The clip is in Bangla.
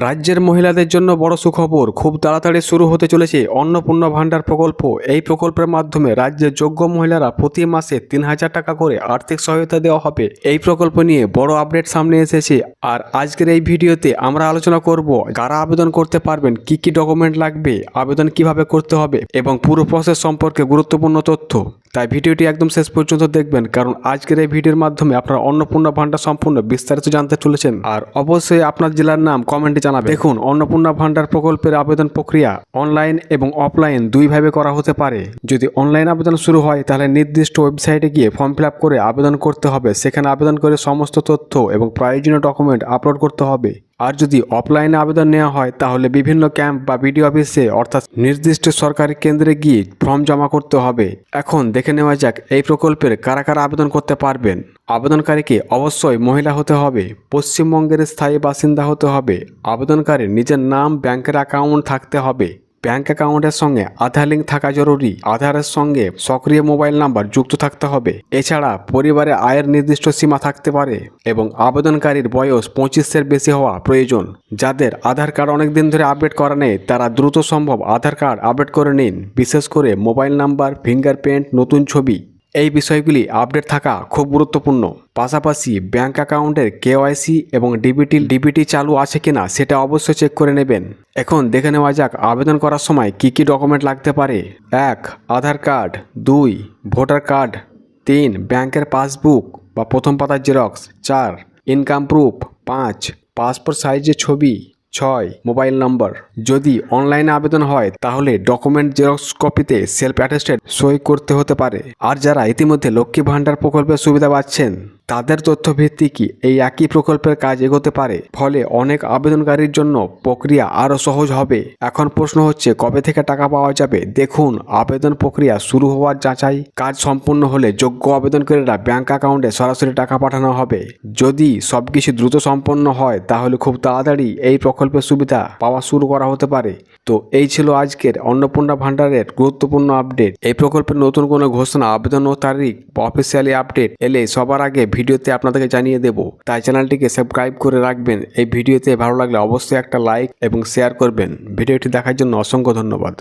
রাজ্যের মহিলাদের জন্য বড় সুখবর, খুব তাড়াতাড়ি শুরু হতে চলেছে অন্নপূর্ণা ভাণ্ডার প্রকল্প। এই প্রকল্পের মাধ্যমে রাজ্যের যোগ্য মহিলারা প্রতি মাসে ৩,০০০ টাকা করে আর্থিক সহায়তা দেওয়া হবে। এই প্রকল্প নিয়ে বড় আপডেট সামনে এসেছে, আর আজকের এই ভিডিওতে আমরা আলোচনা করব কারা আবেদন করতে পারবেন, কি কি ডকুমেন্ট লাগবে, আবেদন কিভাবে করতে হবে এবং পুরো প্রসেস সম্পর্কে গুরুত্বপূর্ণ তথ্য। তাই ভিডিওটি একদম শেষ পর্যন্ত দেখবেন, কারণ আজকের এই ভিডিওর মাধ্যমে আপনারা অন্নপূর্ণা ভাণ্ডার সম্পূর্ণ বিস্তারিত জানতে চলেছেন। আর অবশ্যই আপনার জেলার নাম কমেন্টে জানাবেন। দেখুন, অন্নপূর্ণা ভাণ্ডার প্রকল্পের আবেদন প্রক্রিয়া অনলাইন এবং অফলাইন দুইভাবে করা হতে পারে। যদি অনলাইন আবেদন শুরু হয় তাহলে নির্দিষ্ট ওয়েবসাইটে গিয়ে ফর্ম ফিল আপ করে আবেদন করতে হবে। সেখানে আবেদন করে সমস্ত তথ্য এবং প্রয়োজনীয় ডকুমেন্ট আপলোড করতে হবে। আর যদি অফলাইনে আবেদন নেওয়া হয় তাহলে বিভিন্ন ক্যাম্প বা বিডিও অফিসে অর্থাৎ নির্দিষ্ট সরকারি কেন্দ্রে গিয়ে ফর্ম জমা করতে হবে। এখন দেখে নেওয়া যাক এই প্রকল্পের কারা কারা আবেদন করতে পারবেন। আবেদনকারীকে অবশ্যই মহিলা হতে হবে, পশ্চিমবঙ্গের স্থায়ী বাসিন্দা হতে হবে, আবেদনকারীর নিজের নাম ব্যাংকের অ্যাকাউন্ট থাকতে হবে, ব্যাংক অ্যাকাউন্টের সঙ্গে আধার লিঙ্ক থাকা জরুরি, আধারের সঙ্গে সক্রিয় মোবাইল নাম্বার যুক্ত থাকতে হবে। এছাড়া পরিবারে আয়ের নির্দিষ্ট সীমা থাকতে পারে এবং আবেদনকারীর বয়স 25-এর বেশি হওয়া প্রয়োজন। যাদের আধার কার্ড অনেক দিন ধরে আপডেট করা নেই তারা দ্রুত সম্ভব আধার কার্ড আপডেট করে নিন। বিশেষ করে মোবাইল নাম্বার, ফিঙ্গারপ্রিন্ট, নতুন ছবি, এই বিষয়গুলি আপডেট থাকা খুব গুরুত্বপূর্ণ। পাশাপাশি ব্যাংক অ্যাকাউন্টের কেওয়াইসি এবং ডিবিটি চালু আছে কিনা সেটা অবশ্যই চেক করে নেবেন। এখন দেখে নেওয়া যাক আবেদন করার সময় কি কি ডকুমেন্ট লাগতে পারে। 1. আধার কার্ড। 2. Voter card. 3. ব্যাংকের পাসবুক বা প্রথম পাতার জেরক্স। 4. Income proof. 5. পাসপোর্ট সাইজের ছবি। 6. মোবাইল নম্বর। যদি অনলাইনে আবেদন হয় তাহলে ডকুমেন্ট জেরক্স কপিতে সেলফ অ্যাটেস্টেড সই করতে হতে পারে। আর যারা ইতিমধ্যে লক্ষ্মী ভাণ্ডার প্রকল্পের সুবিধা পাচ্ছেন তাদের তথ্য ভিত্তিকই এই একই প্রকল্পের কাজ এগোতে পারে। ফলে অনেক আবেদনকারীর জন্য প্রক্রিয়া আরও সহজ হবে। এখন প্রশ্ন হচ্ছে কবে থেকে টাকা পাওয়া যাবে। দেখুন, আবেদন প্রক্রিয়া শুরু হওয়ার যাচাই কাজ সম্পূর্ণ হলে যোগ্য আবেদনকারীরা ব্যাংক অ্যাকাউন্টে সরাসরি টাকা পাঠানো হবে। যদি সবকিছু দ্রুত সম্পন্ন হয় তাহলে খুব তাড়াতাড়ি এই প্রকল্পের সুবিধা পাওয়া শুরু করা হতে পারে। তো এই ছিল আজকের অন্নপূর্ণা ভাণ্ডারের গুরুত্বপূর্ণ আপডেট। এই প্রকল্পের নতুন কোনো ঘোষণা, আবেদন ও তারিখ বা অফিসিয়ালি আপডেট এলে সবার আগে ভিডিওতে আপনাদেরকে জানিয়ে দেব। তাই চ্যানেলটিকে সাবস্ক্রাইব করে রাখবেন। এই ভিডিওতে ভালো লাগলে অবশ্যই একটা লাইক এবং শেয়ার করবেন। ভিডিওটি দেখার জন্য অসংখ্য ধন্যবাদ।